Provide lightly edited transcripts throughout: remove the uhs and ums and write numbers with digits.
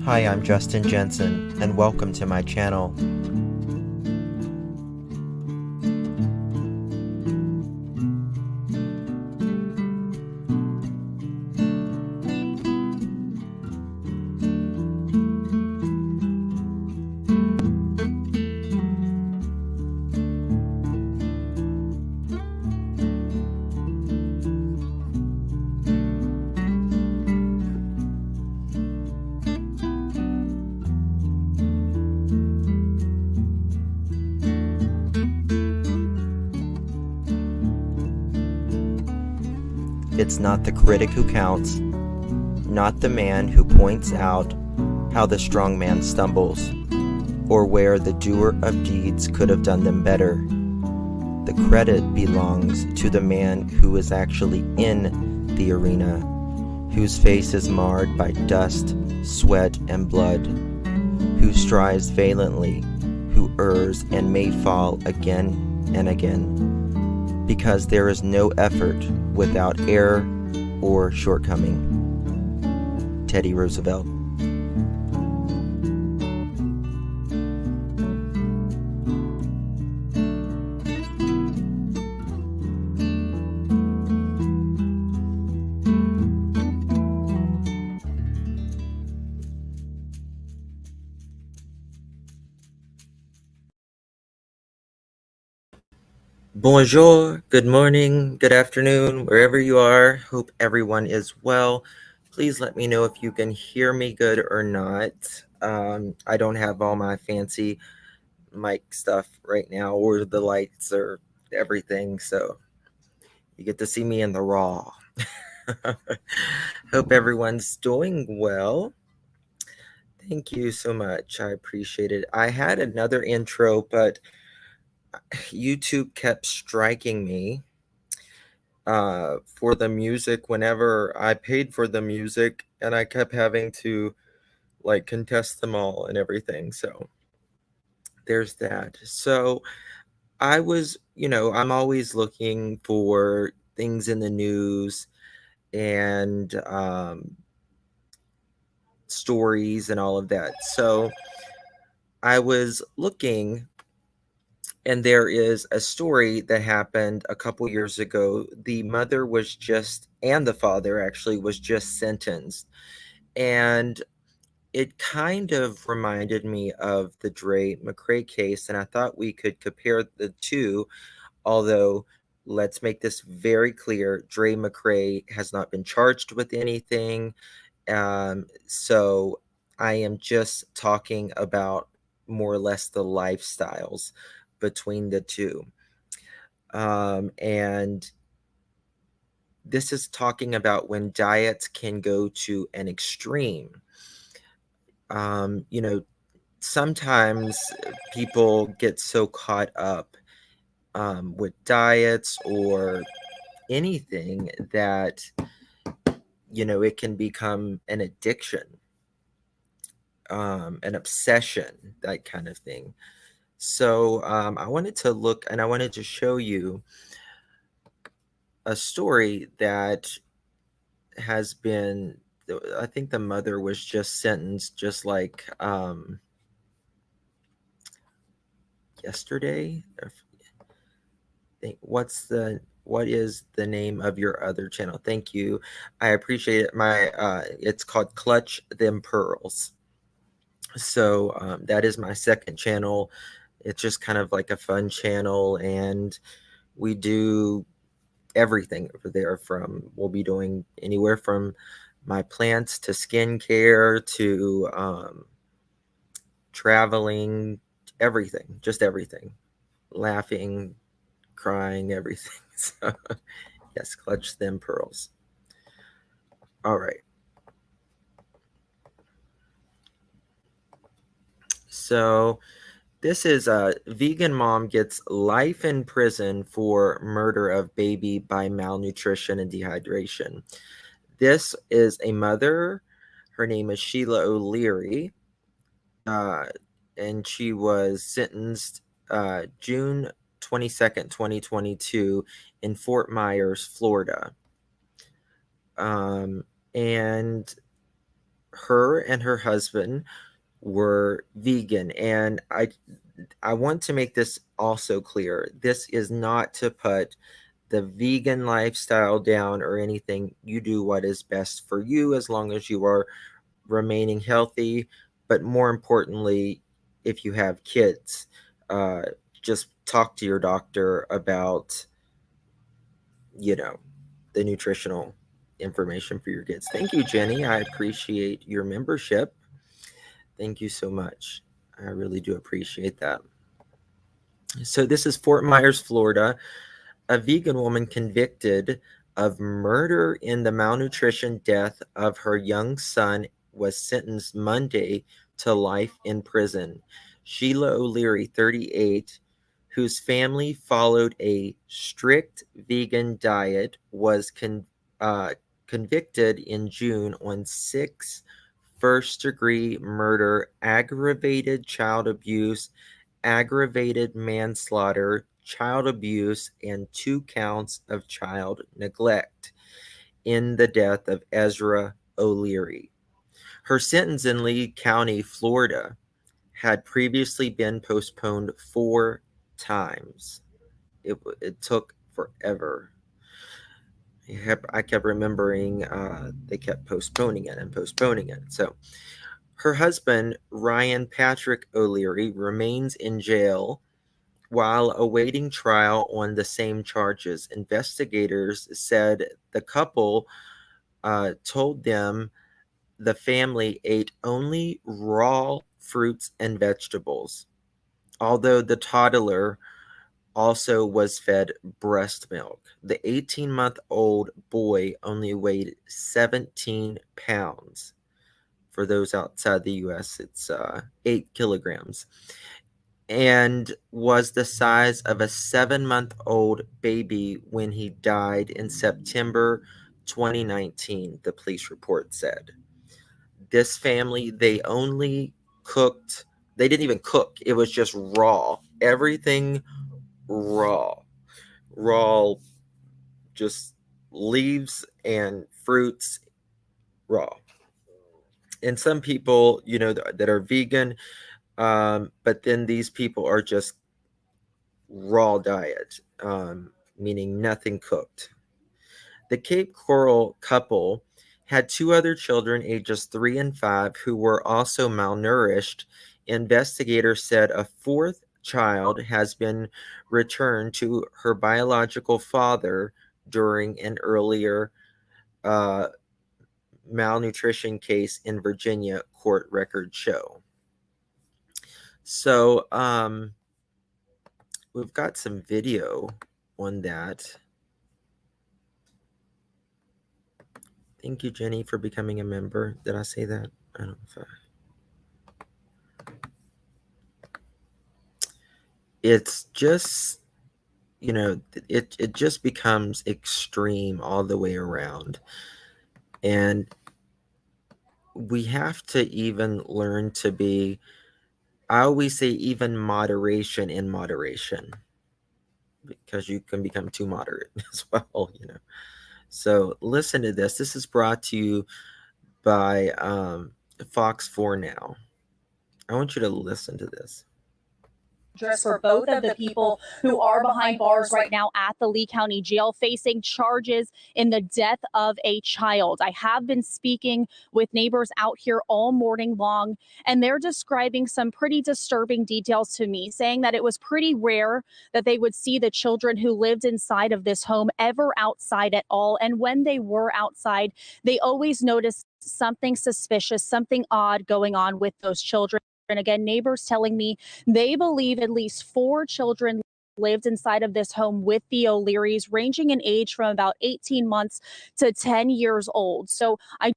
Hi, I'm Justin Jensen, and welcome to my channel. It's not the critic who counts, not the man who points out how the strong man stumbles, or where the doer of deeds could have done them better. The credit belongs to the man who is actually in the arena, whose face is marred by dust, sweat, and blood, who strives valiantly, who errs and may fall again and again, because there is no effort without error or shortcoming. Teddy Roosevelt. Bonjour, good morning, good afternoon, wherever you are. Hope everyone is well. Please let me know if you can hear me good or not. I don't have all my fancy mic stuff right now, or the lights or everything, so you get to see me in the raw. Hope everyone's doing well. Thank you so much. I appreciate it. I had another intro, but YouTube kept striking me for the music whenever I paid for the music, and I kept having to like contest them all and everything. So there's that. So I was, I'm always looking for things in the news and stories and all of that. So I was looking, and there is a story that happened a couple years ago. The mother was just, and the father actually was just sentenced. And it kind of reminded me of the Dre McRae case, and I thought we could compare the two, although let's make this very clear. Dre McRae has not been charged with anything. So I am just talking about more or less the lifestyles between the two. And this is talking about when diets can go to an extreme. Um, you know, Sometimes people get so caught up with diets or anything that, it can become an addiction, an obsession, that kind of thing. So I wanted to look and I wanted to show you a story that has been, I think the mother was just sentenced just like yesterday. What is the name of your other channel? Thank you. I appreciate it. It's called Clutch Them Pearls. So that is my second channel. It's just kind of like a fun channel, and we do everything over there. We'll be doing anywhere from my plants to skincare to traveling, everything, just everything, laughing, crying, everything. So yes, Clutch Them Pearls. All right. So this is a vegan mom gets life in prison for murder of baby by malnutrition and dehydration. This is a mother. Her name is Sheila O'Leary, and she was sentenced June 22nd, 2022 in Fort Myers, Florida. And her and her husband were vegan, and I want to make this also clear. This is not to put the vegan lifestyle down or anything. You do what is best for you as long as you are remaining healthy. But more importantly, if you have kids, uh, just talk to your doctor about, you know, the nutritional information for your kids. Thank you, Jenny. I appreciate your membership. Thank you so much. I really do appreciate that. So this is Fort Myers, Florida. A vegan woman convicted of murder in the malnutrition death of her young son was sentenced Monday to life in prison. Sheila O'Leary, 38, whose family followed a strict vegan diet, was convicted in June on 6 first-degree murder, aggravated child abuse, aggravated manslaughter, child abuse, and 2 counts of child neglect in the death of Ezra O'Leary. Her sentence in Lee County, Florida, had previously been postponed 4 times. It took forever. I kept remembering they kept postponing it and postponing it. So her husband, Ryan Patrick O'Leary, remains in jail while awaiting trial on the same charges. Investigators said the couple told them the family ate only raw fruits and vegetables, although the toddler also was fed breast milk. The 18-month-old boy only weighed 17 pounds. For those outside the U.S., it's 8 kilograms. And was the size of a 7-month-old baby when he died in September 2019, the police report said. This family, they only cooked, they didn't even cook, it was just raw. Everything raw. Raw, just leaves and fruits raw. And some people, that are vegan, but then these people are just raw diet, meaning nothing cooked. The Cape Coral couple had 2 other children, ages 3 and 5, who were also malnourished. Investigators said a 4th child has been returned to her biological father during an earlier malnutrition case in Virginia, court records show. So, we've got some video on that. Thank you, Jenny, for becoming a member. Did I say that? I don't know if it's just, it just becomes extreme all the way around. And we have to even learn to be, I always say, even moderation in moderation, because you can become too moderate as well, So listen to this. This is brought to you by Fox 4 Now. I want you to listen to this. For both of the people who are behind bars right now at the Lee County Jail facing charges in the death of a child. I have been speaking with neighbors out here all morning long, and they're describing some pretty disturbing details to me, saying that it was pretty rare that they would see the children who lived inside of this home ever outside at all. And when they were outside, they always noticed something suspicious, something odd going on with those children. And again, neighbors telling me they believe at least 4 children lived inside of this home with the O'Learys, ranging in age from about 18 months to 10 years old. So I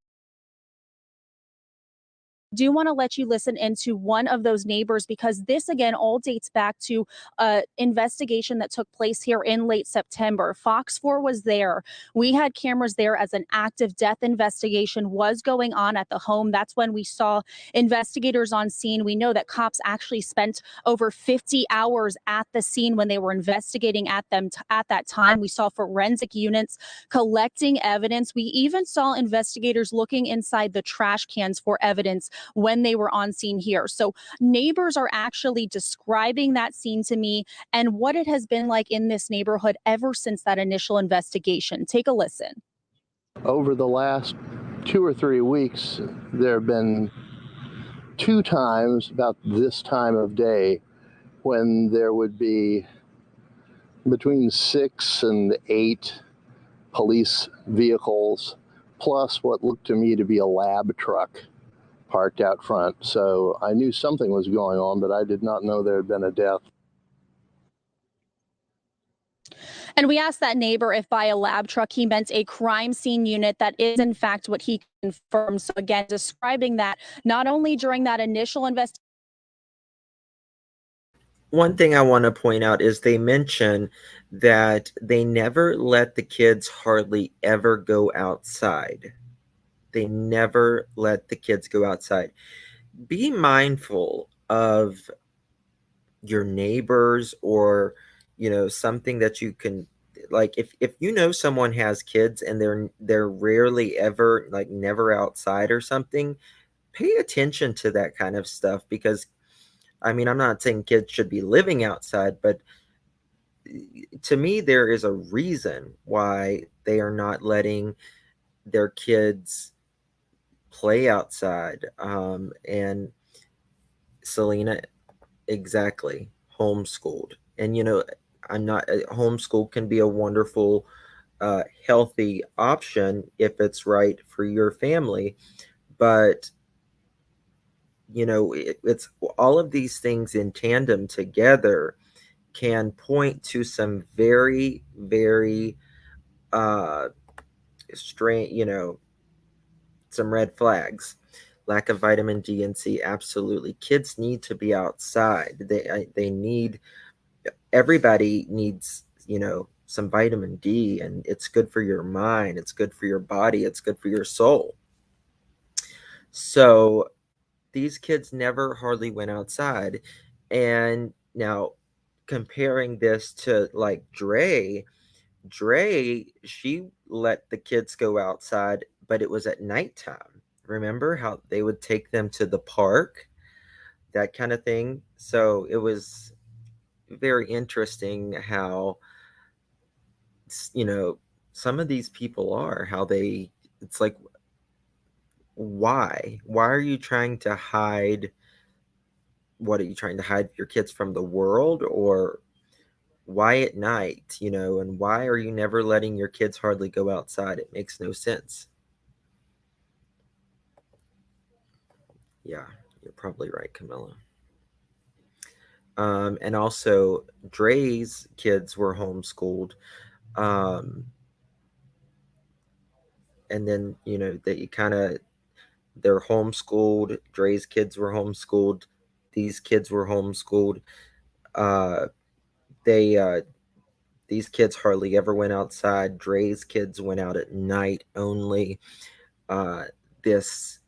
do want to let you listen into one of those neighbors, because this again all dates back to an investigation that took place here in late September. Fox 4 was there. We had cameras there as an active death investigation was going on at the home. That's when we saw investigators on scene. We know that cops actually spent over 50 hours at the scene when they were investigating at them at that time. We saw forensic units collecting evidence. We even saw investigators looking inside the trash cans for evidence when they were on scene here. So neighbors are actually describing that scene to me and what it has been like in this neighborhood ever since that initial investigation. Take a listen. Over the last 2 or 3 weeks, there have been 2 times about this time of day when there would be between 6 and 8 police vehicles, plus what looked to me to be a lab truck parked out front. So I knew something was going on, but I did not know there had been a death. And we asked that neighbor if by a lab truck he meant a crime scene unit. That is, in fact, what he confirmed. So, again, describing that not only during that initial investigation. One thing I want to point out is they mention that they never let the kids hardly ever go outside. They never let the kids go outside. Be mindful of your neighbors, or something that you can, like, if someone has kids and they're rarely ever, like, never outside or something, pay attention to that kind of stuff, because I'm not saying kids should be living outside, but to me there is a reason why they are not letting their kids play outside. And Selena, exactly, homeschooled. And I'm not homeschool can be a wonderful healthy option if it's right for your family, but it's all of these things in tandem together can point to some very, very strange, some red flags. Lack of vitamin D and C, absolutely. Kids need to be outside. They need, everybody needs, some vitamin D, and it's good for your mind, it's good for your body, it's good for your soul. So these kids never hardly went outside. And now comparing this to, like, Dre, she let the kids go outside, but it was at nighttime. Remember how they would take them to the park, that kind of thing? So it was very interesting how, some of these people are, how it's like, why are you trying to hide? What are you trying to hide your kids from the world? Or why at night, and why are you never letting your kids hardly go outside? It makes no sense. Yeah, you're probably right, Camilla. And also Dre's kids were homeschooled. And then, they're homeschooled. Dre's kids were homeschooled. These kids were homeschooled. These kids hardly ever went outside. Dre's kids went out at night only. This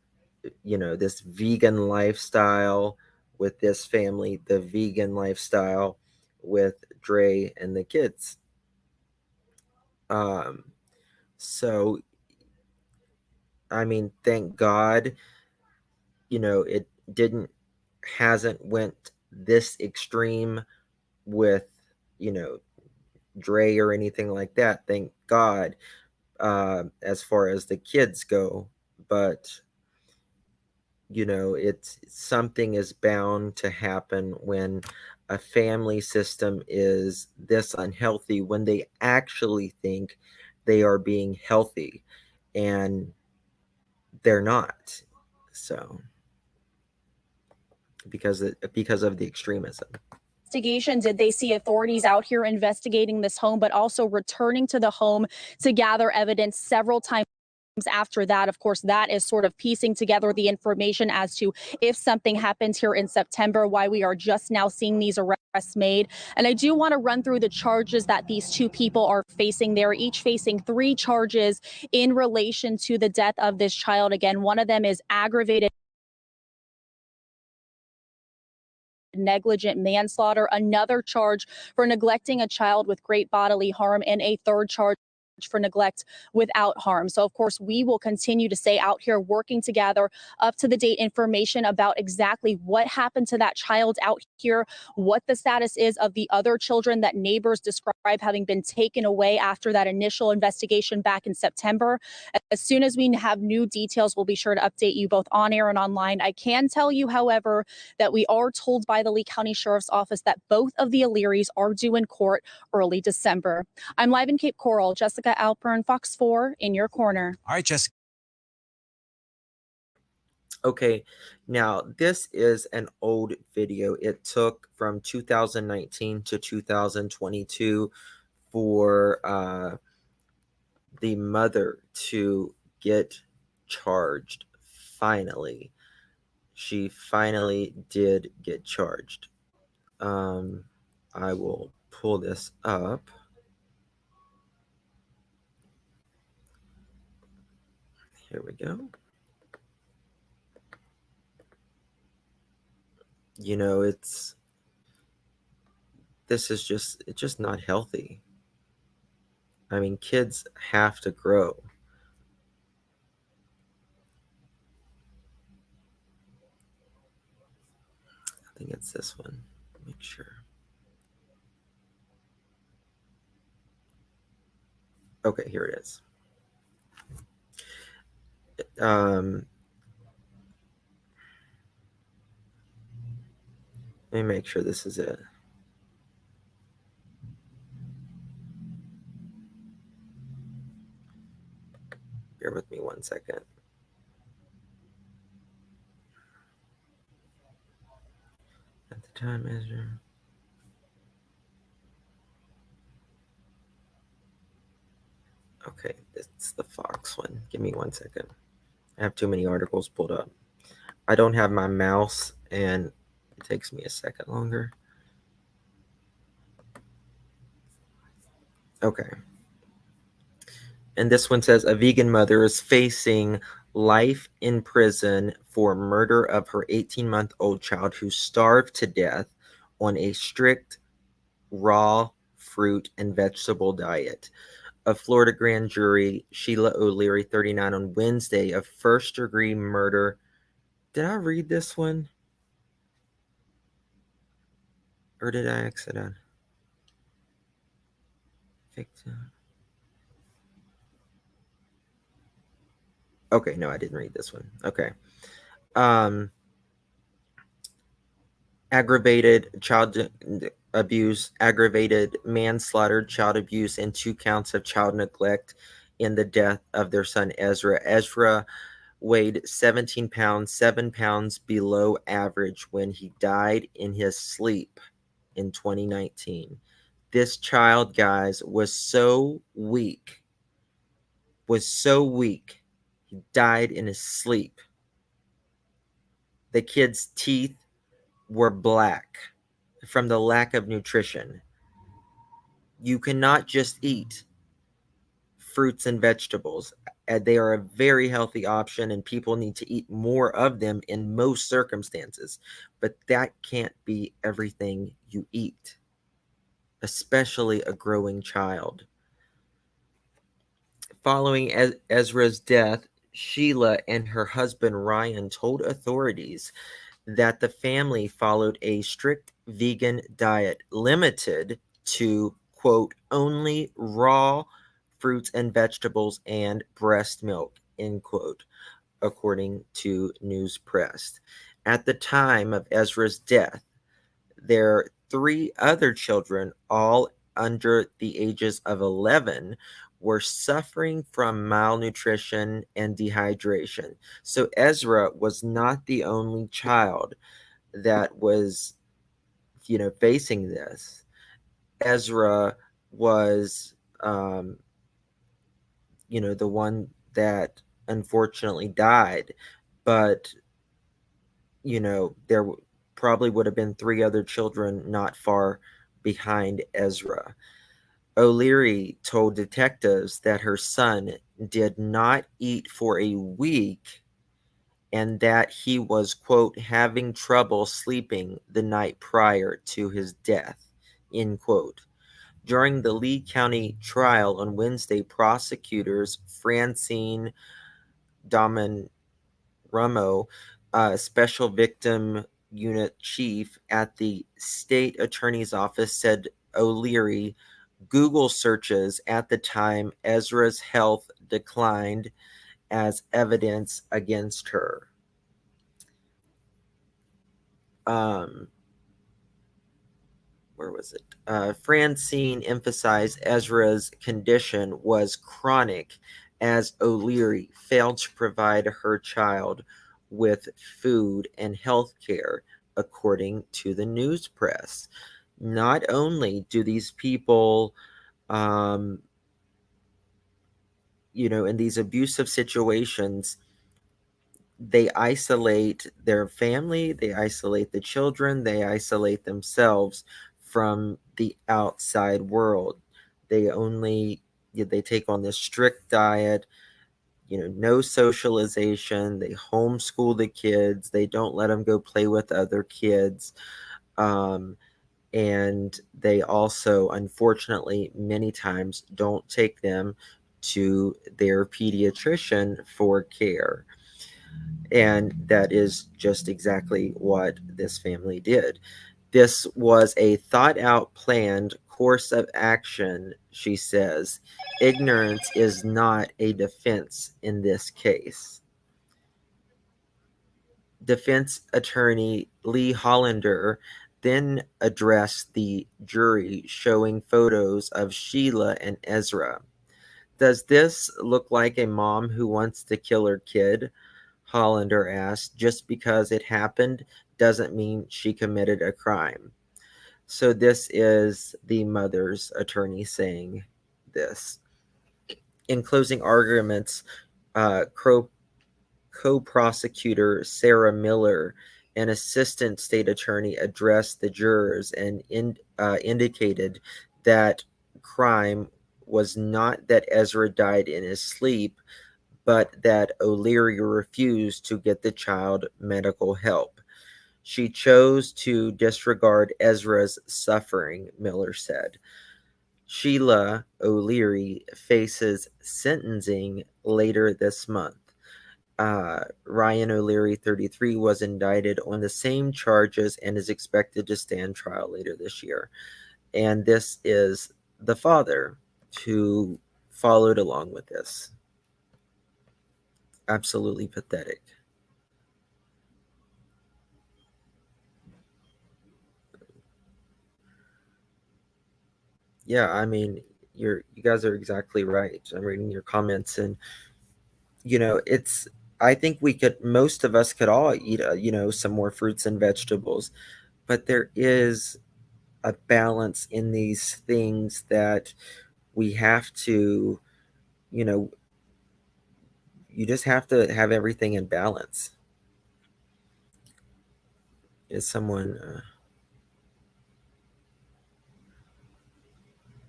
vegan lifestyle with this family, the vegan lifestyle with Dre and the kids. So, thank God, it hasn't went this extreme with, Dre or anything like that. Thank God, as far as the kids go. But, it's something is bound to happen when a family system is this unhealthy, when they actually think they are being healthy, and they're not. So because of the extremism. Investigation, did they see authorities out here investigating this home, but also returning to the home to gather evidence several times? after that. Of course, that is sort of piecing together the information as to if something happens here in September, why we are just now seeing these arrests made. And I do want to run through the charges that these two people are facing. They're each facing 3 charges in relation to the death of this child. Again, one of them is aggravated negligent manslaughter, another charge for neglecting a child with great bodily harm, and a third charge for neglect without harm. So, of course, we will continue to stay out here working together, up to the date information about exactly what happened to that child out here, what the status is of the other children that neighbors describe having been taken away after that initial investigation back in September. As soon as we have new details, we'll be sure to update you both on air and online. I can tell you, however, that we are told by the Lee County Sheriff's Office that both of the O'Learys are due in court early December. I'm live in Cape Coral. Jessica Alpern, Fox 4, in your corner. All right, Jessica. Okay, now this is an old video. It took from 2019 to 2022 for the mother to get charged. Finally, she finally did get charged. I will pull this up. Here we go. You know, it's just not healthy. I mean, kids have to grow. I think it's this one. Make sure. Okay, here it is. Let me make sure this is it. Bear with me 1 second. At the time, Ezra. Okay, it's the Fox one. Give me 1 second. I have too many articles pulled up. I don't have my mouse, and it takes me a second longer. Okay. And this one says a vegan mother is facing life in prison for murder of her 18-month-old child who starved to death on a strict raw fruit and vegetable diet. A Florida grand jury, Sheila O'Leary, 39, on Wednesday of first-degree murder. Did I read this one? Or did I exit out? Victim. Okay, no, I didn't read this one. Okay. Aggravated child abuse, aggravated manslaughter, child abuse, and 2 counts of child neglect in the death of their son Ezra. Ezra weighed 17 pounds, 7 pounds below average when he died in his sleep in 2019. This child, guys, was so weak. He died in his sleep. The kid's teeth were black from the lack of nutrition. You cannot just eat fruits and vegetables. They are a very healthy option, and people need to eat more of them in most circumstances. But that can't be everything you eat, especially a growing child. Following Ezra's death, Sheila and her husband Ryan told authorities that the family followed a strict vegan diet limited to, quote, only raw fruits and vegetables and breast milk, end quote, according to News Press. At the time of Ezra's death, their 3 other children, all under the ages of 11, were suffering from malnutrition and dehydration. So Ezra was not the only child that was, facing this. Ezra was, the one that unfortunately died. But, there probably would have been 3 other children not far behind Ezra. O'Leary told detectives that her son did not eat for a week and that he was, quote, having trouble sleeping the night prior to his death, end quote. During the Lee County trial on Wednesday, prosecutors Francine Dominromo, Special Victim Unit Chief at the state attorney's office, said O'Leary Google searches at the time Ezra's health declined as evidence against her. Where was it? Francine emphasized Ezra's condition was chronic as O'Leary failed to provide her child with food and health care, according to the news press. Not only do these people, in these abusive situations, they isolate their family, they isolate the children, they isolate themselves from the outside world. They take on this strict diet, no socialization. They homeschool the kids. They don't let them go play with other kids. And they also, unfortunately, many times don't take them to their pediatrician for care. And that is just exactly what this family did. This was a thought out, planned course of action, she says. Ignorance is not a defense in this case. Defense attorney Lee Hollander then addressed the jury, showing photos of Sheila and Ezra. Does this look like a mom who wants to kill her kid? Hollander asked. Just because it happened doesn't mean she committed a crime. So this is the mother's attorney saying this. In closing arguments, co-prosecutor Sarah Miller, an assistant state attorney, addressed the jurors and indicated that crime was not that Ezra died in his sleep, but that O'Leary refused to get the child medical help. She chose to disregard Ezra's suffering, Miller said. Sheila O'Leary faces sentencing later this month. Ryan O'Leary, 33, was indicted on the same charges and is expected to stand trial later this year. And this is the father who followed along with this. Absolutely pathetic. Yeah, I mean, you guys are exactly right. I'm reading your comments, and it's. I think most of us could all eat, some more fruits and vegetables, but there is a balance in these things that we have to, you know, you just have to have everything in balance. Is someone?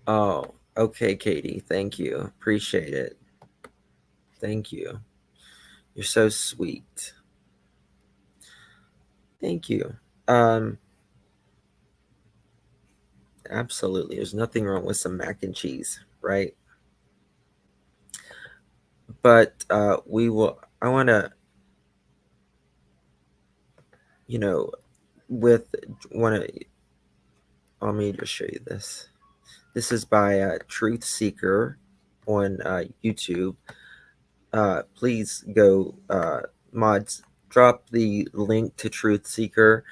Oh, okay, Katie. Thank you. Appreciate it. Thank you. You're so sweet. Thank you. Absolutely. There's nothing wrong with some mac and cheese, right? But I want to, with want to, let me just show you this. This is by Truth Seeker on YouTube. Please go, mods, drop the link to Truth Seeker.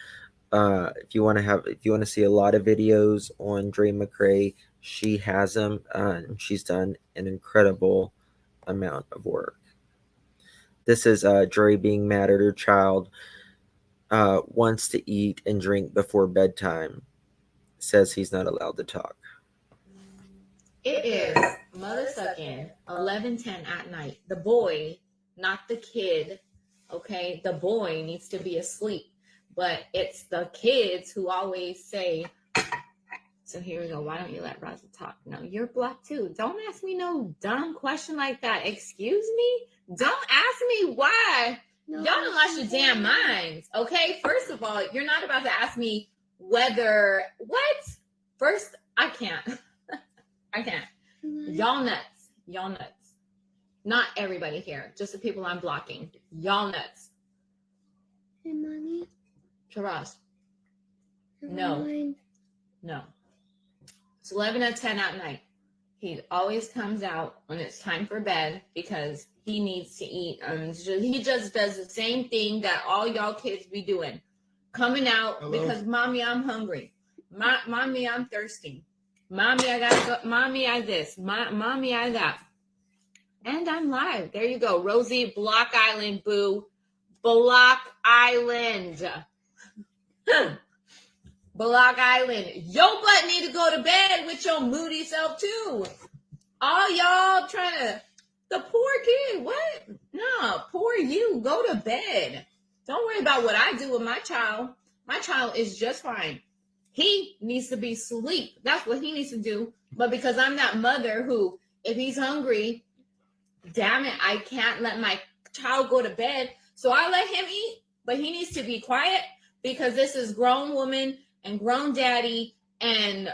If you want to see a lot of videos on Dre McRae, she has them, and she's done an incredible amount of work. This is Dre being mad at her child, wants to eat and drink before bedtime, says he's not allowed to talk. It is mother sucking 11:10 at night. The boy not the kid. Okay, the boy needs to be asleep, but it's the kids who always say, so here we go. Why don't you let Raza talk? No, you're black too. Don't ask me no dumb question like that. Excuse me? Don't ask me why. No, y'all don't lost your damn minds. Okay, first of all, you're not about to ask me whether what? First, I can't. I can't. Y'all nuts. Y'all nuts. Not everybody here, just the people I'm blocking. Y'all nuts. Hey, mommy. Taras. No. No. It's 11 or 10 at night. He always comes out when it's time for bed because he needs to eat. He just does the same thing that all y'all kids be doing. Coming out because, mommy, I'm hungry. Mommy, I'm thirsty. Mommy, I gotta go. Mommy, I this. Mommy, I that. And I'm live. There you go. Rosie, Block Island, boo. Block Island. Block Island. Your butt need to go to bed with your moody self too. All y'all trying to, the poor kid, what? No, poor you. Go to bed. Don't worry about what I do with my child. My child is just fine. He needs to be asleep. That's what he needs to do. But because I'm that mother who, if he's hungry, damn it, I can't let my child go to bed. So I let him eat, but he needs to be quiet because this is grown woman and grown daddy, and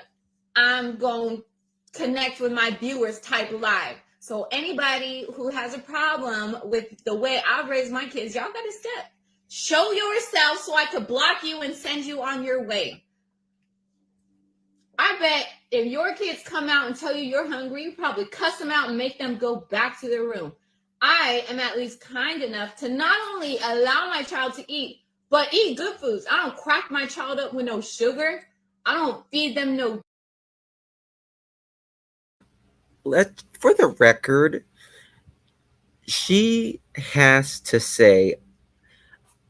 I'm going to connect with my viewers type live. So anybody who has a problem with the way I've raised my kids, y'all got to step. Show yourself so I could block you and send you on your way. I bet if your kids come out and tell you you're hungry, you probably cuss them out and make them go back to their room. I am at least kind enough to not only allow my child to eat, but eat good foods. I don't crack my child up with no sugar. I don't feed them no. For the record, she has to say,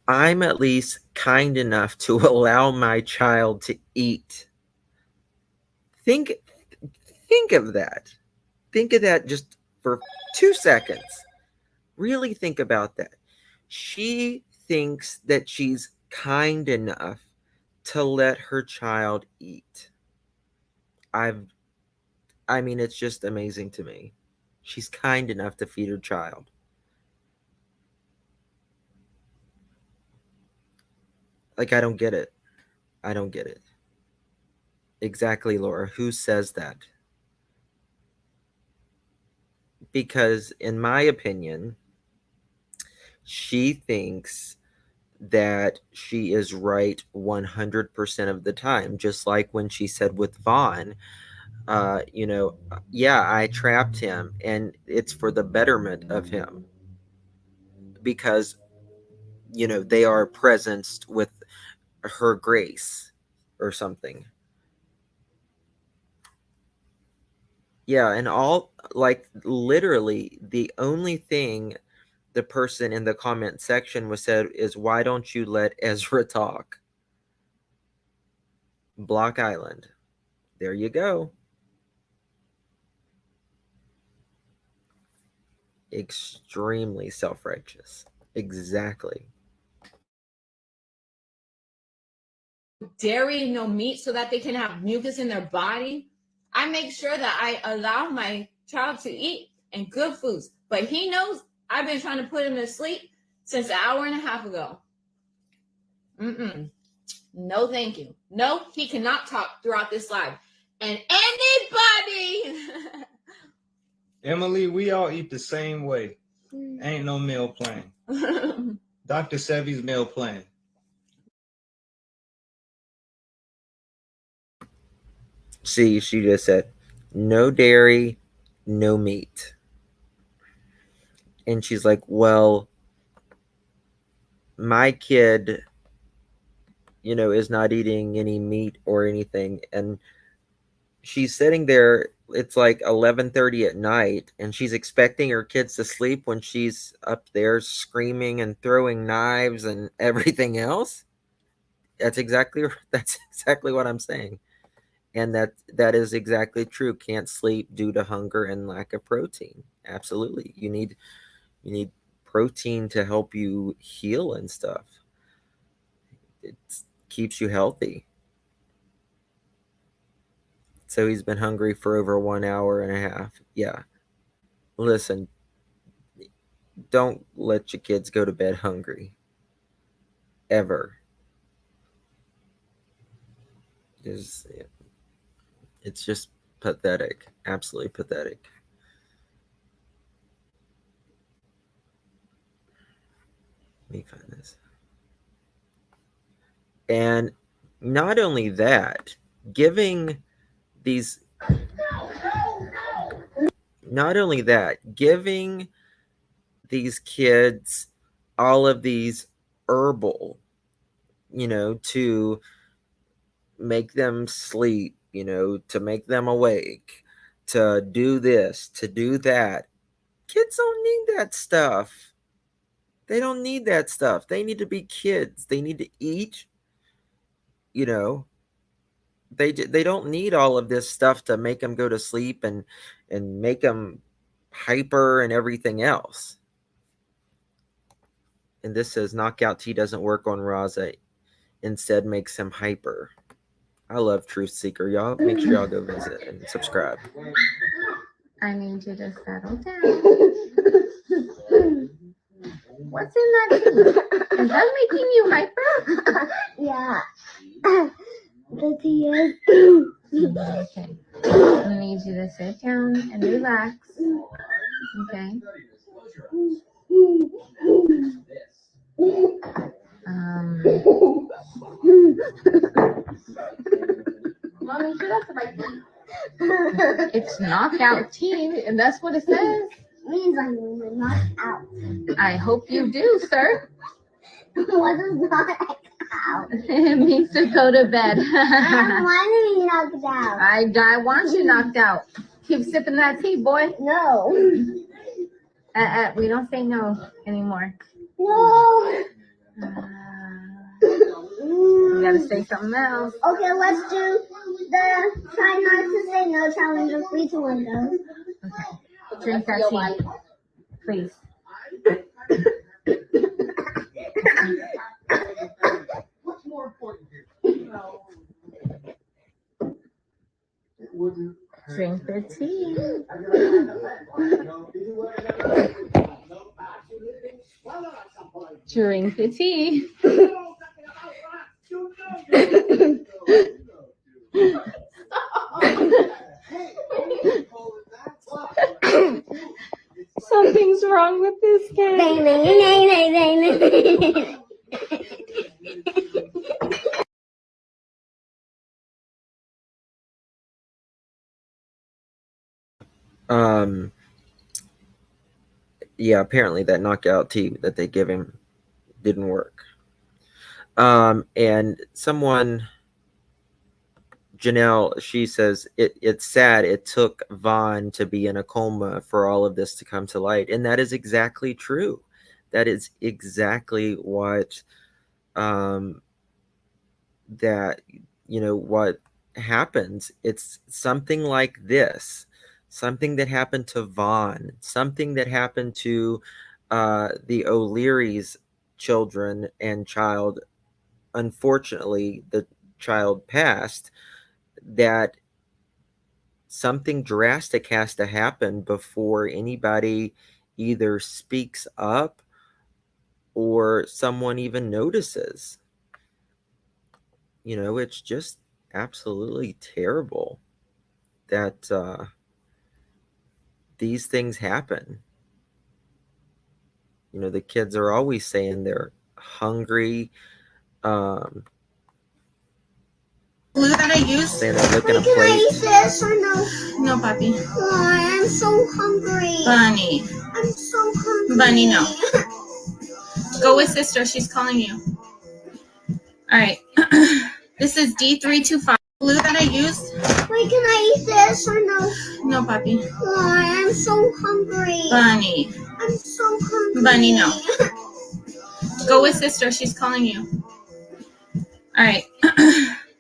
I'm at least kind enough to allow my child to eat. Think of that. Think of that just for 2 seconds. Really think about that. She thinks that she's kind enough to let her child eat. I mean, it's just amazing to me. She's kind enough to feed her child. Like, I don't get it. I don't get it. Exactly, Laura. Who says that? Because, in my opinion, she thinks that she is right 100% of the time. Just like when she said with Vaughn, yeah, I trapped him, and it's for the betterment of him. Because, they are presenced with her grace or something. Yeah, and all, like, literally the only thing the person in the comment section was said is, why don't you let Ezra talk? Block Island. There you go. Extremely self-righteous. Exactly. Dairy, no meat, so that they can have mucus in their body. I make sure that I allow my child to eat and good foods. But he knows I've been trying to put him to sleep since an hour and a half ago. No, thank you. No, he cannot talk throughout this live. And anybody... Emily, we all eat the same way. Ain't no meal plan. Dr. Sevy's meal plan. See, she just said, no dairy, no meat. And she's like, well, my kid, is not eating any meat or anything. And she's sitting there, it's like 11:30 at night, and she's expecting her kids to sleep when she's up there screaming and throwing knives and everything else. That's exactly what I'm saying. And that is exactly true. Can't sleep due to hunger and lack of protein. Absolutely. You need protein to help you heal and stuff. It keeps you healthy. So he's been hungry for over 1 hour and a half. Yeah. Listen, don't let your kids go to bed hungry. Ever. It's just pathetic. Absolutely pathetic. Let me find this. And not only that, giving these kids all of these herbal, to make them sleep, to make them awake, to do this, to do that. Kids don't need that stuff. They don't need that stuff. They need to be kids. They need to eat, they don't need all of this stuff to make them go to sleep and make them hyper and everything else. And this says knockout tea doesn't work on Raza, instead makes him hyper. I love Truth Seeker. Y'all make sure y'all go visit and subscribe. I need you to settle down. What's in that tea? Is that making you hyper? Yeah. The tea is. Okay. I need you to sit down and relax. Okay. Mommy, that's the right thing. It's knockout tea, and that's what it says. Means I'm going to knock out. I hope you do, sir. What does knock out? It means to go to bed. I don't want to be knocked out. I want you knocked out. Keep sipping that tea, boy. No. We don't say no anymore. No. You gotta say something else. Okay, let's do the try not to say no challenge of 3, 2, 1 go. Okay. Drink that tea, please. What's more important here? Drink the tea. Drink the tea. Something's wrong with this kid. Yeah, apparently that knockout tea that they give him didn't work. And someone, Janelle, she says, it's sad it took Vaughn to be in a coma for all of this to come to light. And that is exactly true. That is exactly what, what happens. It's something like this, something that happened to Vaughn, something that happened to the O'Leary's children and child. Unfortunately, the child passed. That something drastic has to happen before anybody either speaks up or someone even notices. It's just absolutely terrible that these things happen. The kids are always saying they're hungry. Glue that I use. Saying they're looking at a Can I plate. eat this or no? No, puppy. Oh, I'm so hungry. Bunny. I'm so hungry. Bunny, no. Go with sister. She's calling you. All right. This is D325. Glue that I use. Wait, can I eat this or no? No, puppy. Oh, I'm so hungry. Bunny. I'm so hungry. Bunny, no. Go with sister. She's calling you. All right.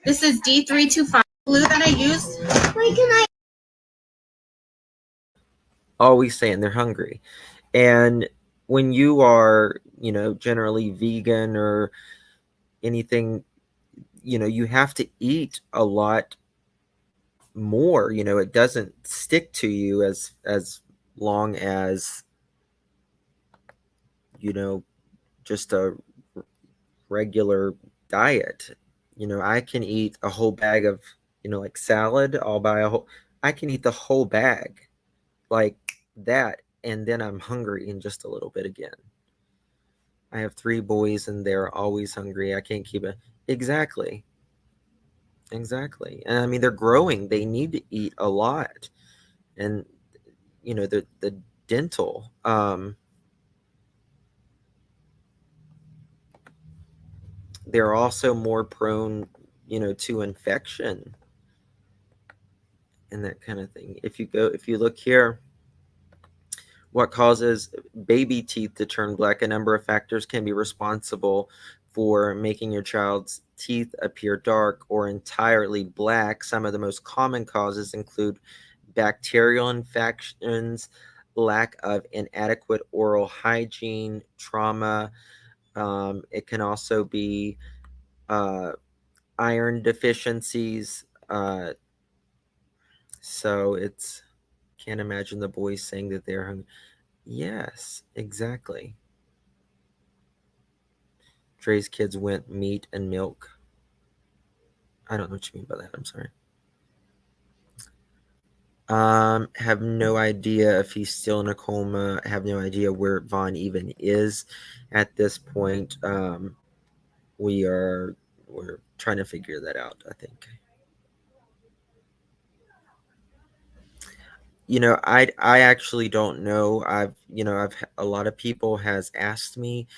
This is D325. Glue that I use. Wait, can I? Always saying they're hungry. And when you are, generally vegan or anything, you have to eat a lot more. It doesn't stick to you as long as, just a regular diet. I can eat a whole bag of, like salad. I can eat the whole bag like that, and then I'm hungry in just a little bit again. I have 3 boys and they're always hungry. I can't keep it. Exactly. Exactly. And I mean, they're growing. They need to eat a lot. And, the dental, they're also more prone, to infection and that kind of thing. If you look here, what causes baby teeth to turn black? A number of factors can be responsible for making your child's teeth appear dark or entirely black. Some of the most common causes include bacterial infections, lack of inadequate oral hygiene, trauma. It can also be iron deficiencies. So it's can't imagine the boys saying that they're hungry. Yes, exactly. Dre's kids went meat and milk. I don't know what you mean by that. I'm sorry. Have no idea if he's still in a coma. Have no idea where Vaughn even is at this point. We're trying to figure that out, I think. I actually don't know. I've a lot of people has asked me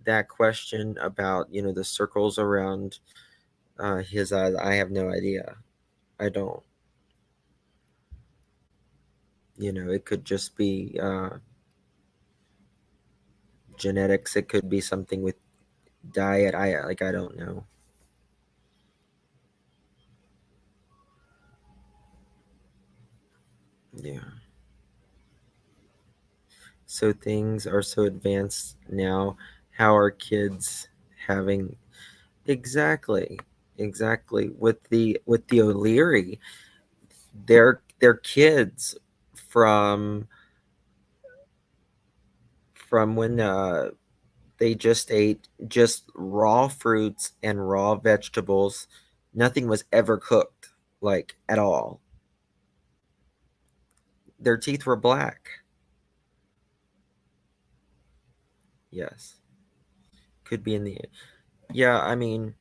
that question about, the circles around his eyes. I have no idea. I don't. It could just be genetics. It could be something with diet. I don't know. Yeah. So things are so advanced now. How are kids having exactly with the O'Leary? They're kids from when they just ate just raw fruits and raw vegetables. Nothing was ever cooked, like, at all. Their teeth were black. Yes. Could be in the yeah, I mean,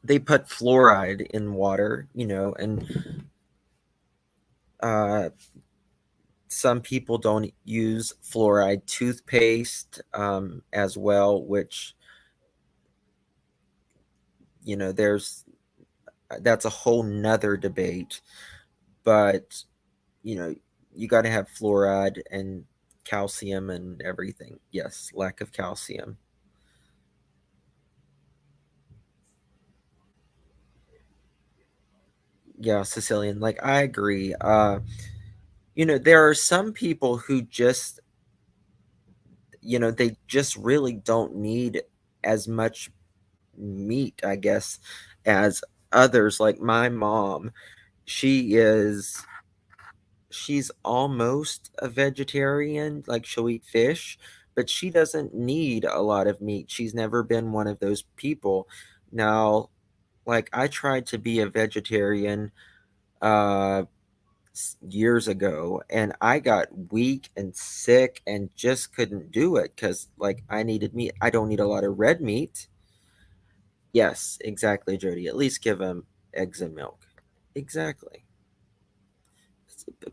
they put fluoride in water, and uh some people don't use fluoride toothpaste as well, which there's that's a whole nother debate. But you know you got to have fluoride and calcium and everything. Yes, lack of calcium. Yeah, Sicilian, like, I agree. There are some people who just they just really don't need as much meat, I guess, as others. Like my mom, she is she's almost a vegetarian. Like, she'll eat fish, but she doesn't need a lot of meat. She's never been one of those people. Now, like, I tried to be a vegetarian uh years ago, and I got weak and sick and just couldn't do it because, like, I needed meat. I don't need a lot of red meat. Yes, exactly, Jody. At least give them eggs and milk. Exactly.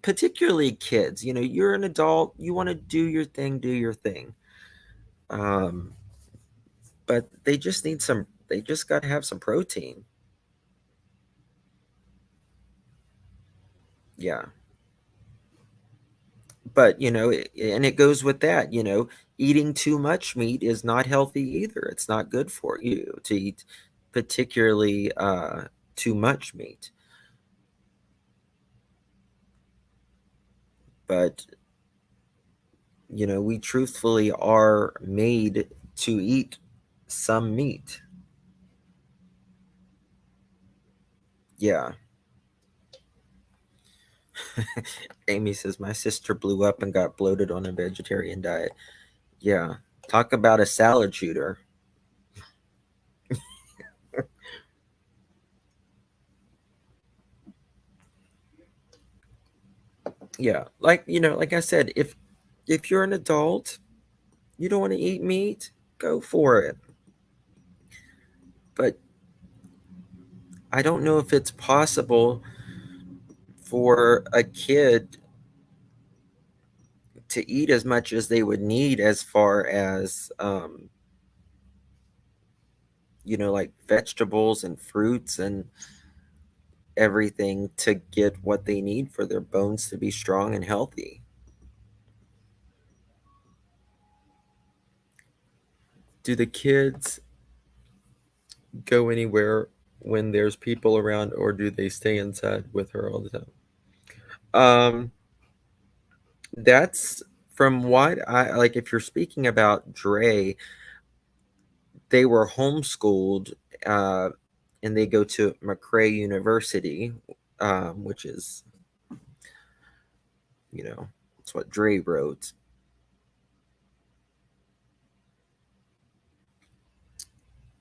Particularly kids. You're an adult. You want to do your thing. Do your thing. Um, but they just need some. They just got to have some protein. Yeah. But and it goes with that. Eating too much meat is not healthy either. It's not good for you to eat, particularly too much meat. But we truthfully are made to eat some meat. Yeah. Amy says, my sister blew up and got bloated on a vegetarian diet. Yeah. Talk about a salad shooter. Yeah. Like I said, if you're an adult, you don't want to eat meat, go for it. But I don't know if it's possible for a kid to eat as much as they would need as far as like vegetables and fruits and everything to get what they need for their bones to be strong and healthy. Do the kids go anywhere when there's people around, or do they stay inside with her all the time? That's from what I like. If you're speaking about Dre, they were homeschooled, uh, and they go to McRae University, which is, it's what Dre wrote.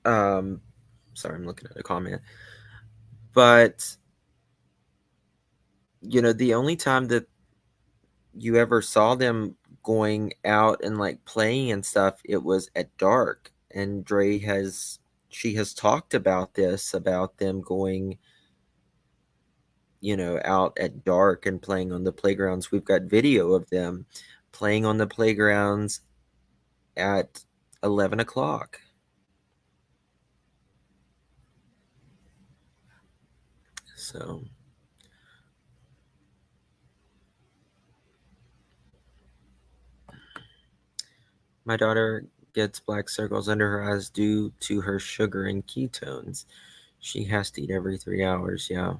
Sorry, I'm looking at a comment. But, the only time that you ever saw them going out and like playing and stuff, it was at dark. And she has talked about this, about them going, out at dark and playing on the playgrounds. We've got video of them playing on the playgrounds at 11 o'clock. So, my daughter gets black circles under her eyes due to her sugar and ketones. She has to eat every 3 hours. Yeah.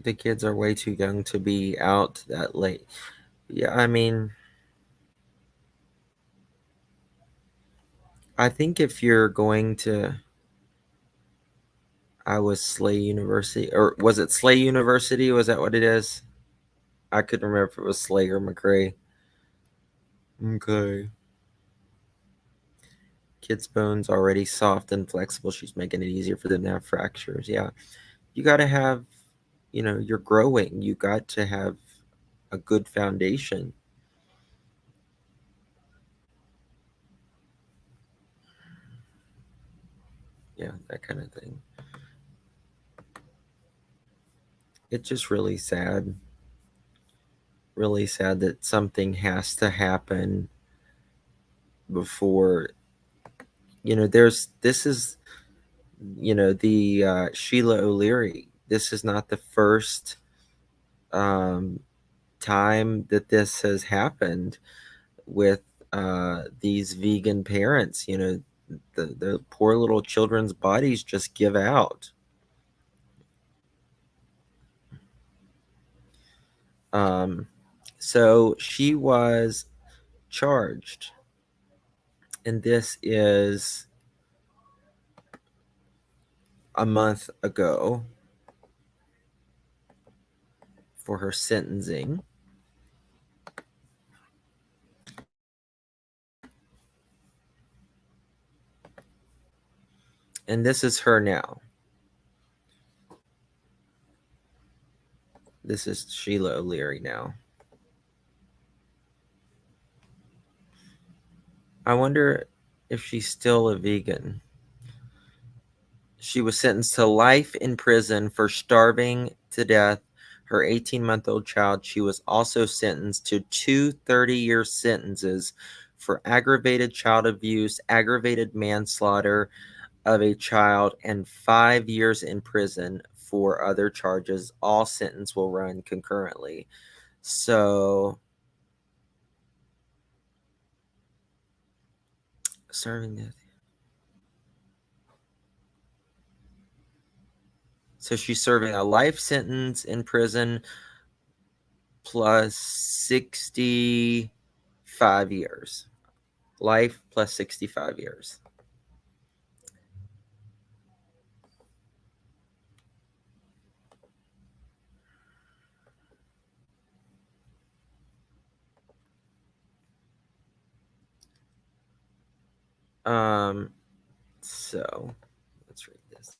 The kids are way too young to be out that late. Yeah, I mean, I think if you're going to, I was Slay University, or was it Slay University? Was that what it is? I couldn't remember if it was Slay or McRae. Okay. Kids' bones already soft and flexible. She's making it easier for them to have fractures. Yeah. You got to have, you're growing. You got to have a good foundation. Yeah, that kind of thing. It's just really sad. Really sad that something has to happen before, this is, the Sheila O'Leary. This is not the first time that this has happened with these vegan parents. The poor little children's bodies just give out. So she was charged, and this is a month ago for her sentencing. And this is her now. This is Sheila O'Leary now. I wonder if she's still a vegan. She was sentenced to life in prison for starving to death her 18-month-old child. She was also sentenced to 2 30-year sentences for aggravated child abuse, aggravated manslaughter of a child, and 5 years in prison for other charges. All sentences will run concurrently. So serving the. So she's serving a life sentence in prison plus 65 years. Life plus 65 years. So let's read this.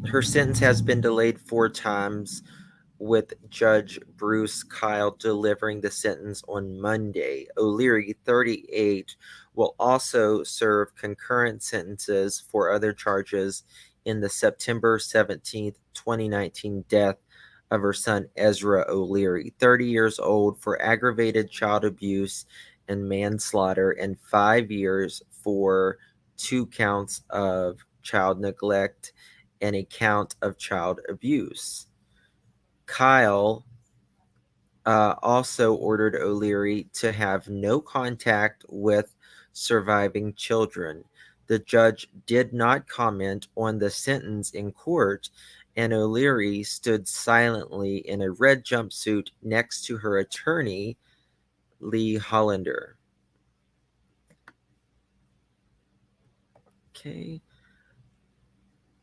Her sentence has been delayed 4 times, with Judge Bruce Kyle delivering the sentence on Monday. O'Leary, 38, will also serve concurrent sentences for other charges in the September 17th, 2019 death of her son Ezra O'Leary, 30 years old, for aggravated child abuse and manslaughter, and 5 years for 2 counts of child neglect and a count of child abuse. Kyle also ordered O'Leary to have no contact with surviving children. The judge did not comment on the sentence in court, and O'Leary stood silently in a red jumpsuit next to her attorney, Lee Hollander. Okay.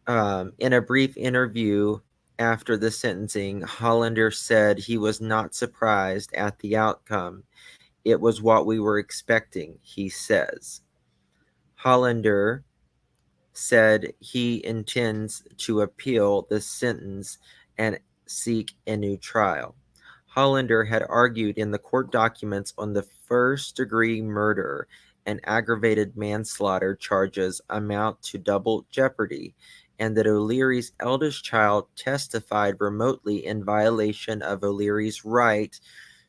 In a brief interview after the sentencing, Hollander said he was not surprised at the outcome. It was what we were expecting, he says. Hollander said he intends to appeal the sentence and seek a new trial. Hollander had argued in the court documents on the first-degree murder and aggravated manslaughter charges amount to double jeopardy, and that O'Leary's eldest child testified remotely in violation of O'Leary's right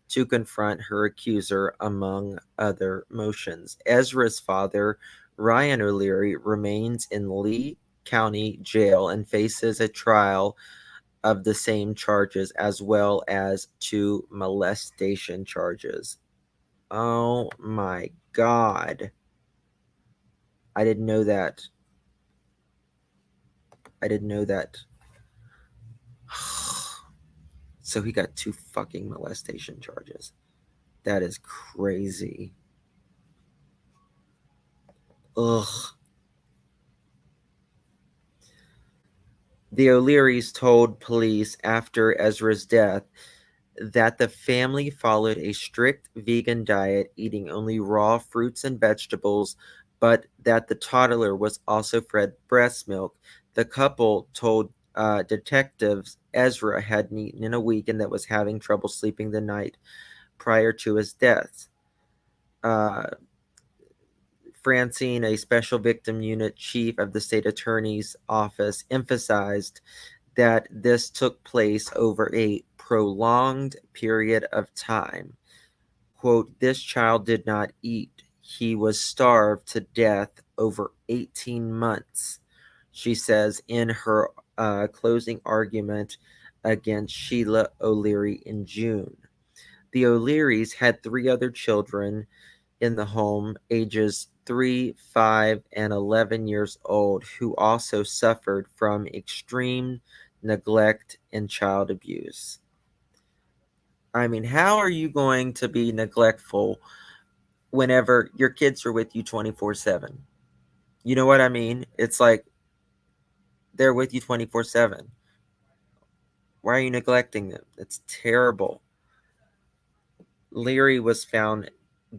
to confront her accuser, among other motions. Ezra's father, Ryan O'Leary, remains in Lee County Jail and faces a trial of the same charges, as well as 2 molestation charges. Oh my God. I didn't know that. So he got 2 fucking molestation charges. That is crazy. Ugh. The O'Learys told police after Ezra's death that the family followed a strict vegan diet, eating only raw fruits and vegetables, but that the toddler was also fed breast milk. The couple told detectives Ezra hadn't eaten in a week and that was having trouble sleeping the night prior to his death. Francine, a special victim unit chief of the state attorney's office, emphasized that this took place over a prolonged period of time. Quote, "This child did not eat. He was starved to death over 18 months, she says in her closing argument against Sheila O'Leary in June. The O'Learys had 3 other children in the home, ages 3, 5, and 11 years old, who also suffered from extreme neglect and child abuse. I mean, how are you going to be neglectful whenever your kids are with you 24/7? You know what I mean? It's like they're with you 24/7. Why are you neglecting them? It's terrible. Leary was found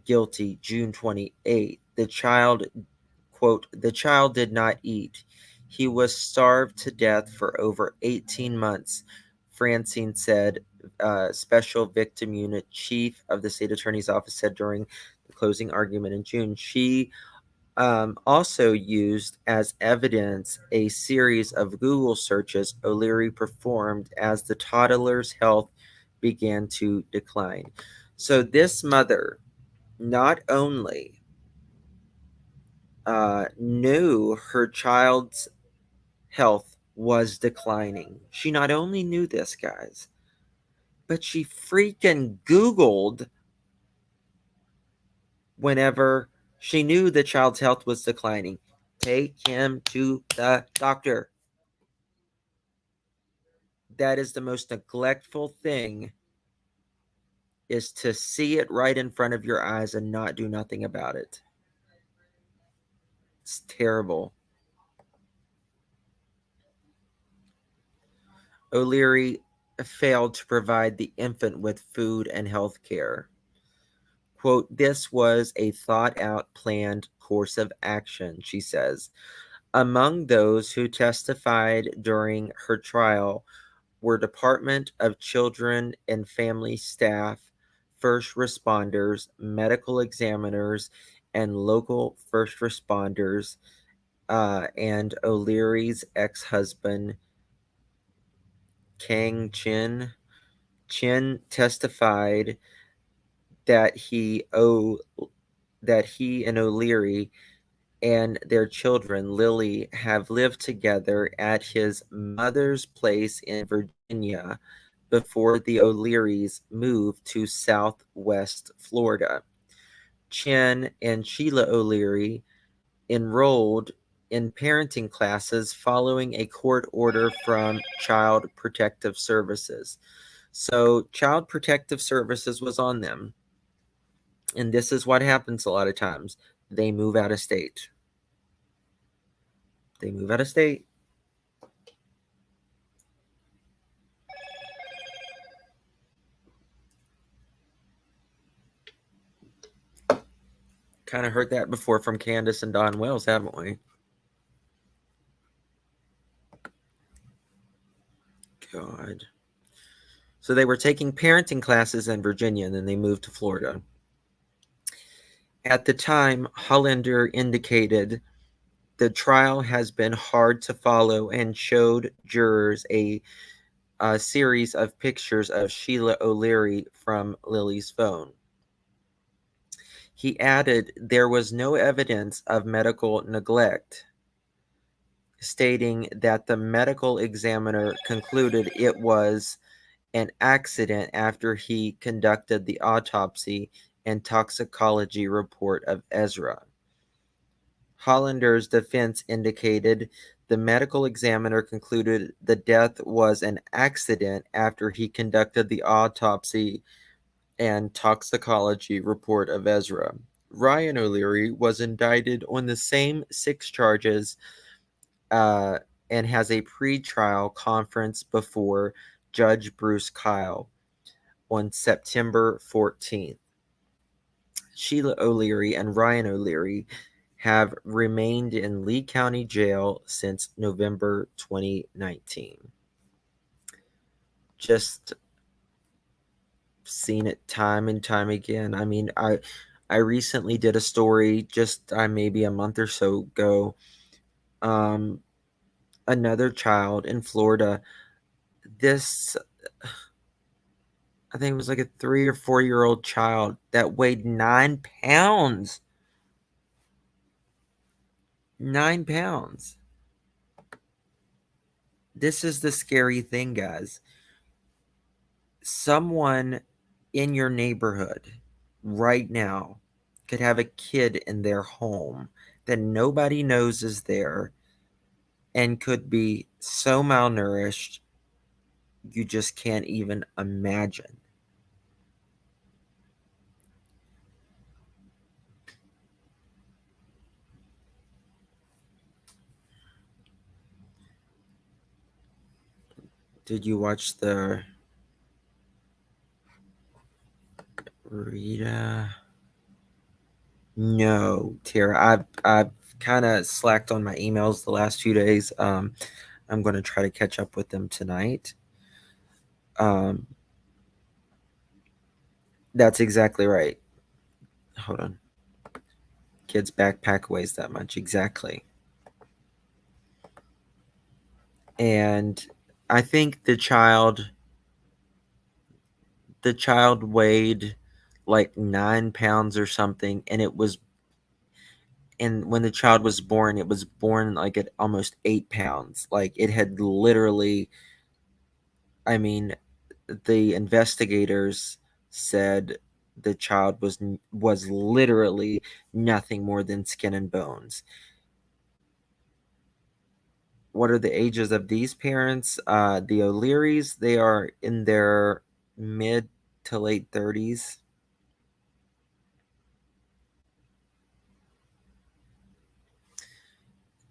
guilty June 28th. The child, quote, "The child did not eat. He was starved to death for over 18 months," Francine said, special victim unit chief of the state attorney's office said during the closing argument in June. She also used as evidence a series of Google searches O'Leary performed as the toddler's health began to decline. So this mother not only knew her child's health was declining. She not only knew this, guys, but she freaking Googled whenever she knew the child's health was declining. Take him to the doctor. That is the most neglectful thing, is to see it right in front of your eyes and not do nothing about it. It's terrible. O'Leary failed to provide the infant with food and health care. Quote, this was a thought-out, planned course of action, she says. Among those who testified during her trial were Department of Children and Family staff, first responders, medical examiners, and local first responders, and O'Leary's ex-husband, Kang Chin. Chin testified that he and O'Leary and their children, Lily, have lived together at his mother's place in Virginia before the O'Learys moved to Southwest Florida. Chin and Sheila O'Leary enrolled in parenting classes following a court order from Child Protective Services. So Child Protective Services was on them. And this is what happens a lot of times. They move out of state. They move out of state. Kind of heard that before from Candace and Don Wells, haven't we? God. So they were taking parenting classes in Virginia, and then they moved to Florida. At the time, Hollander indicated the trial has been hard to follow and showed jurors a series of pictures of Sheila O'Leary from Lily's phone. He added there was no evidence of medical neglect, stating that the medical examiner concluded it was an accident after he conducted the autopsy and toxicology report of Ezra. Hollander's defense indicated the medical examiner concluded the death was an accident after he conducted the autopsy and toxicology report of Ezra. Ryan O'Leary was indicted on the same 6 charges and has a pre-trial conference before Judge Bruce Kyle on September 14th. Sheila O'Leary and Ryan O'Leary have remained in Lee County Jail since November 2019. Just seen it time and time again. I mean, I recently did a story just maybe a month or so ago. Another child in Florida. This, I think it was like a 3 or 4 year old child that weighed 9 pounds. 9 pounds. This is the scary thing, guys. Someone in your neighborhood right now could have a kid in their home that nobody knows is there and could be so malnourished you just can't even imagine. Did you watch the Rita? No, Tara. I've kind of slacked on my emails the last few days. I'm going to try to catch up with them tonight. That's exactly right. Hold on. Kid's backpack weighs that much. Exactly. And I think the child weighed like 9 pounds or something, and it was And when the child was born, it was born like at almost 8 pounds. Like it had literally, I mean, the investigators said the child was literally nothing more than skin and bones. What are the ages of these parents? The O'Learys, they are in their mid to late 30s.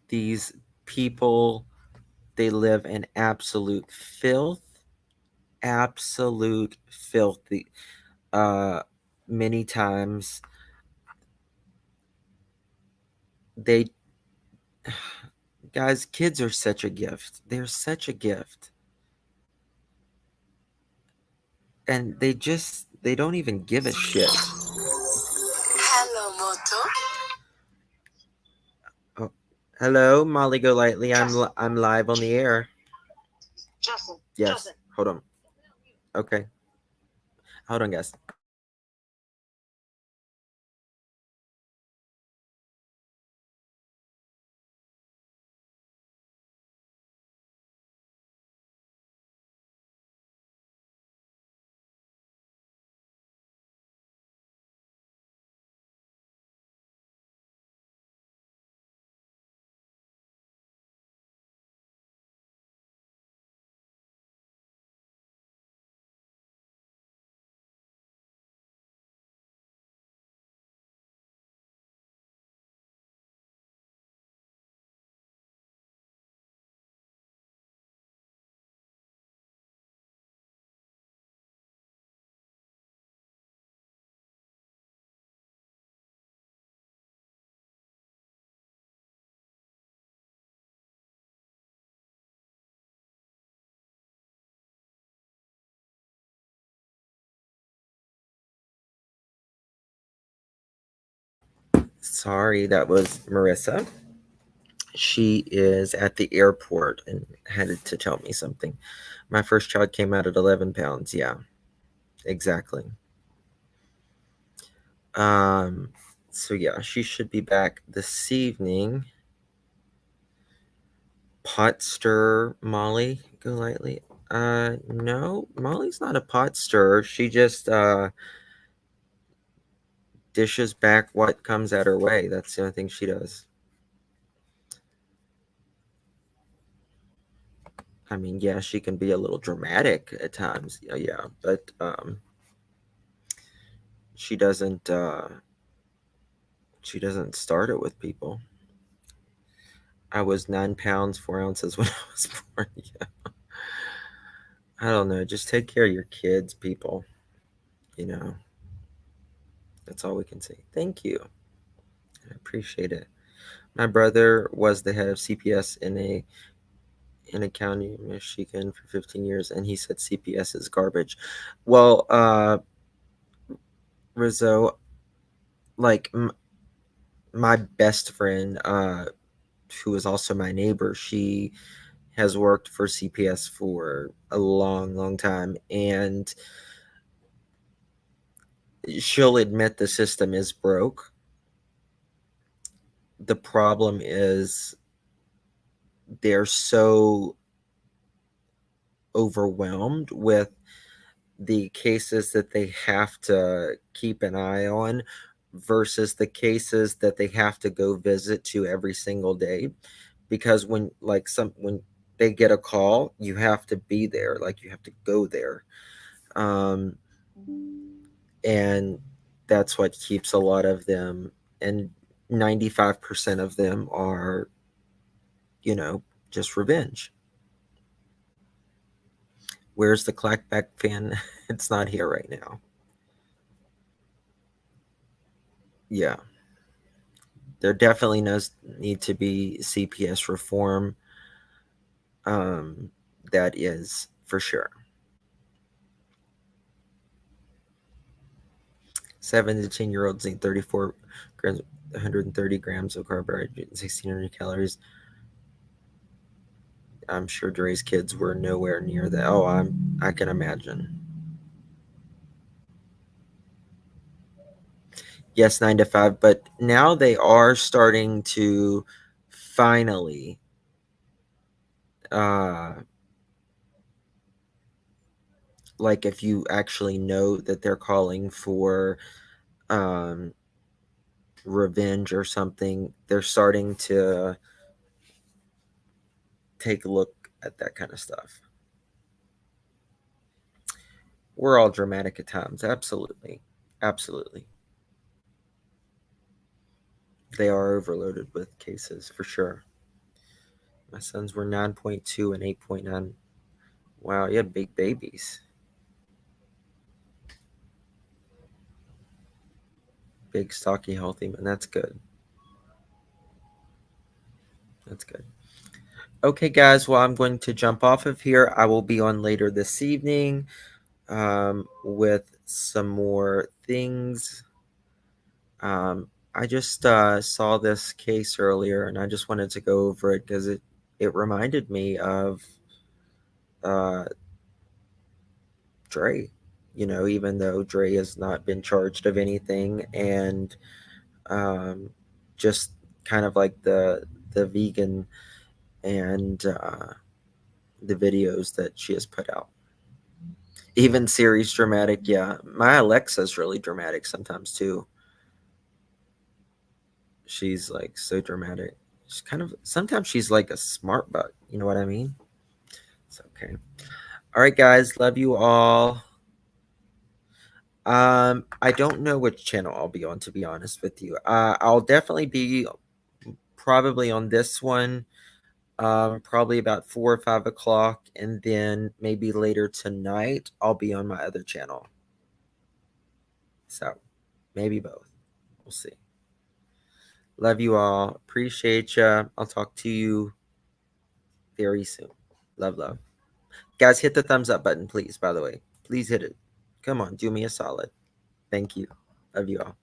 These people, they live in absolute filth. Absolute filthy. Many times they, guys, kids are such a gift. They're such a gift. And they don't even give a shit. Hello, Moto. Oh, hello, Molly Golightly. I'm live on the air. Justin. Yes. Justin. Hold on. Okay. Hold on, guys. Sorry, that was Marissa. She is at the airport and had to tell me something. My first child came out at 11 pounds. Yeah, exactly. So yeah, she should be back this evening. Pot stir, Molly Golightly. No, Molly's not a pot stirrer. She just dishes back what comes at her way. That's the only thing she does. I mean, yeah, she can be a little dramatic at times. Yeah, but she doesn't start it with people. I was 9 pounds 4 ounces when I was born. Yeah. I don't know. Just take care of your kids, people. You know, that's all we can say. Thank you. I appreciate it. My brother was the head of CPS in a county, Michigan, for 15 years, and he said CPS is garbage. Well, Rizzo, like my best friend, who is also my neighbor, she has worked for CPS for a long, long time, and she'll admit the system is broke. The problem is they're so overwhelmed with the cases that they have to keep an eye on versus the cases that they have to go visit to every single day. Because when they get a call, you have to be there, like you have to go there. And that's what keeps a lot of them, and 95% of them are, just revenge. Where's the clackback fan? It's not here right now. Yeah. There definitely does need to be CPS reform. That is for sure. 7 to 10-year-olds need 34 grams, 130 grams of carbohydrate, 1,600 calories. I'm sure Dre's kids were nowhere near that. Oh, I can imagine. Yes, 9 to 5, but now they are starting to finally like if you actually know that they're calling for revenge or something, they're starting to take a look at that kind of stuff. We're all dramatic at times. Absolutely. Absolutely. They are overloaded with cases for sure. My sons were 9.2 and 8.9. Wow, you had big babies. Big, stocky, healthy men. That's good. That's good. Okay, guys. Well, I'm going to jump off of here. I will be on later this evening with some more things. I just saw this case earlier, and I just wanted to go over it because it reminded me of Dre. You know, even though Dre has not been charged of anything, and just kind of like the vegan and the videos that she has put out. Even Siri's dramatic. Yeah, my Alexa's really dramatic sometimes too. She's like so dramatic. She's kind of sometimes she's like a smart butt. You know what I mean? It's okay. All right, guys. Love you all. I don't know which channel I'll be on, to be honest with you. I'll definitely be probably on this one. Probably about 4 or 5 o'clock, and then maybe later tonight I'll be on my other channel. So maybe both. We'll see. Love you all. Appreciate you. I'll talk to you very soon. Love, love. Guys, hit the thumbs up button, please, by the way. Please hit it. Come on, do me a solid. Thank you. Love you all.